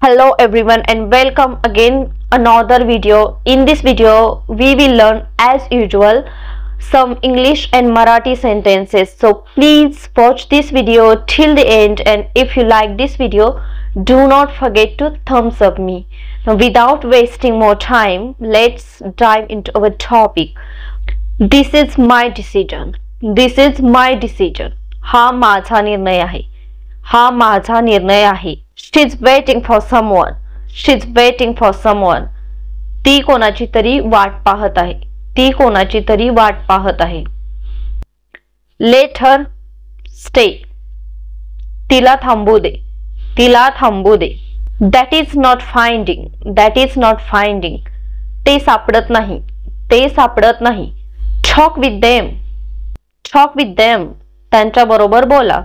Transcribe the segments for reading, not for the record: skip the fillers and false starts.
Hello everyone and welcome again another video. In this video we will learn as usual some English and Marathi sentences. So please watch this video till the end, and if you like this video do not forget to thumbs up me. Now without wasting more time, let's dive into our topic. This is my decision. This is my decision. हा माझा निर्णय आहे. हा माझा निर्णय आहे. She's waiting for someone. She's waiting for someone. ती कोणाची तरी वाट पाहत आहे. ती कोणाची तरी वाट पाहत आहे. Let her stay. तिला थांबू दे. तिला थांबू दे. That is not finding. That is not finding. ते सापडत नाही. ते सापडत नाही. Talk with them. Talk with them. त्यांच्या बरोबर बोला.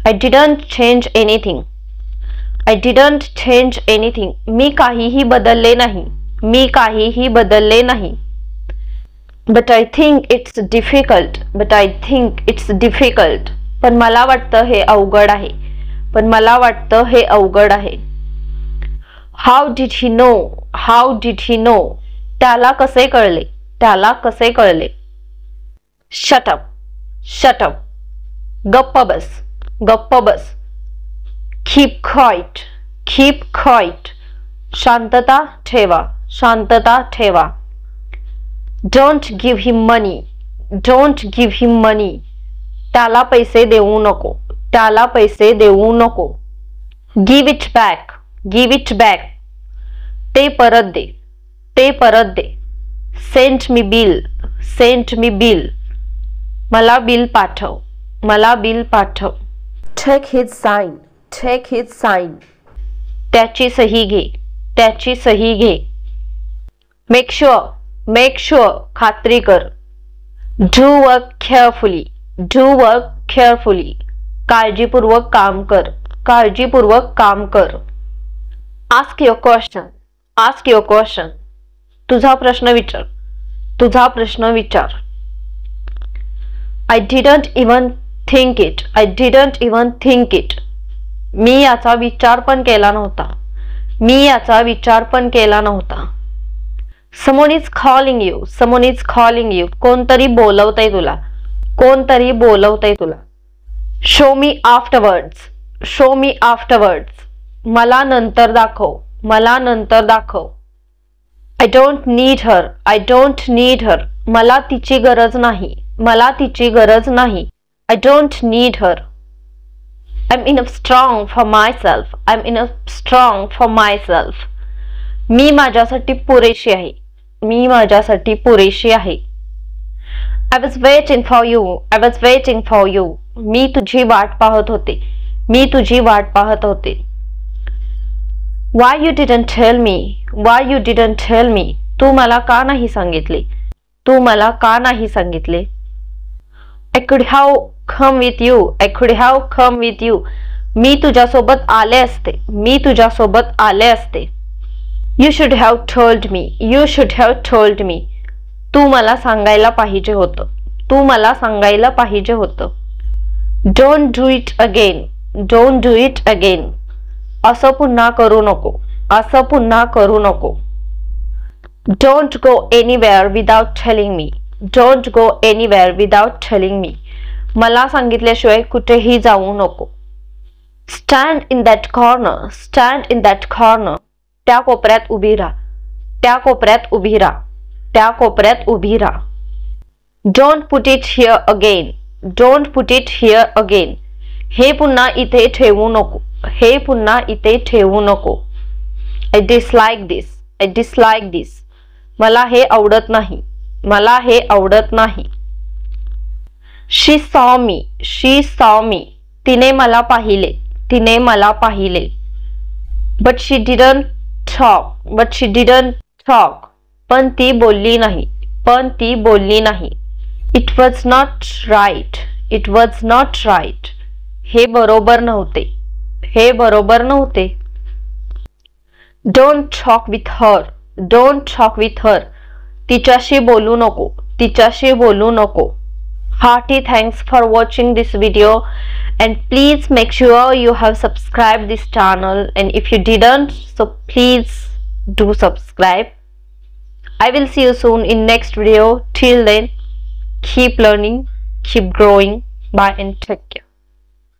I didn't change anything. I didn't change anything. मी काहीही बदलले नाही. मी काहीही बदलले नाही. But I think it's difficult. But I think it's difficult. पण मला वाटतं हे अवघड आहे. पण मला वाटतं हे अवघड आहे. How did he know? How did he know? त्याला कसे कळले? त्याला कसे कळले? Shut up. Shut up. गप्प बस. गप्प बस. Keep quiet. Keep quiet. शांतता ठेवा. शांतता ठेवा. Don't give him money. Don't give him money. त्याला पैसे देऊ नको. त्याला पैसे देऊ नको. Give it back. Give it back. ते परत दे. ते परत दे. Send me bill. Send me bill. मला बिल पाठव. मला बिल पाठव. Take his sign. Take his sign. त्याची सही घे. त्याची सही घे. Make sure. Make sure. खात्री कर. Do work carefully. Do work carefully. काळजीपूर्वक काम कर. काळजीपूर्वक काम कर. Ask your question. Ask your question. तुझा प्रश्न विचार. तुझा प्रश्न विचार. I didn't even think it. I didn't even think it. मी याचा विचार पण केला नव्हता. मी याचा विचार पण केला नव्हता. Someone is calling you. Someone is calling you. कोणतरी बोलवतंय तुला. कोणतरी बोलवतंय तुला. Show me afterwards. Show me afterwards. मला नंतर दाखव. मला नंतर दाखव. I don't need her. I don't need her. मला तिची गरज नाही. मला तिची गरज नाही. I don't need her. I'm enough strong for myself. I'm enough strong for myself. मी माझ्यासाठी पुरेशी आहे. मी माझ्यासाठी पुरेशी आहे. I was waiting for you. I was waiting for you. मी तुझी वाट पाहत होते. मी तुझी वाट पाहत होते. Why you didn't tell me? Why you didn't tell me? तू मला का नाही सांगितले? तू मला का नाही सांगितले? I could have come with you. I could have come with you. मी तुझ्यासोबत आले असते. मी तुझ्यासोबत आले असते. You should have told me. You should have told me. तू मला सांगायला पाहिजे होतं. तू मला सांगायला पाहिजे होतं. Don't do it again. Don't do it again. असं पुन्हा करू नको. असं पुन्हा करू नको. Don't go anywhere without telling me. Don't go anywhere without telling me. मला सांगितल्याशिवाय कुठेही जाऊ नको. Stand in that corner. Stand in that corner. त्या कोपऱ्यात उभी राहा. त्या कोपऱ्यात उभी राहा. त्या कोपऱ्यात उभी राहा. Don't put it here again. Don't put it here again. हे पुन्हा इथे ठेवू नको. हे पुन्हा इथे ठेवू नको. I dislike this. I dislike this. मला हे आवडत नाही. मला हे आवडत नाही. She saw me. She saw me. तिने मला पाहिले. तिने मला पाहिले. But she didn't talk. But she didn't talk. पण ती बोलली नाही. पण ती बोलली नाही. It was not right. It was not right. हे बरोबर नव्हते. हे बरोबर नव्हते. Don't talk with her. Don't talk with her. तिच्याशी बोलू नको. तिच्याशी बोलू नको. Hearty thanks for watching this video and please make sure you have subscribed this channel, and if you didn't, so please do subscribe. I will see you soon in next video. Till then, keep learning, keep growing. Bye and take care.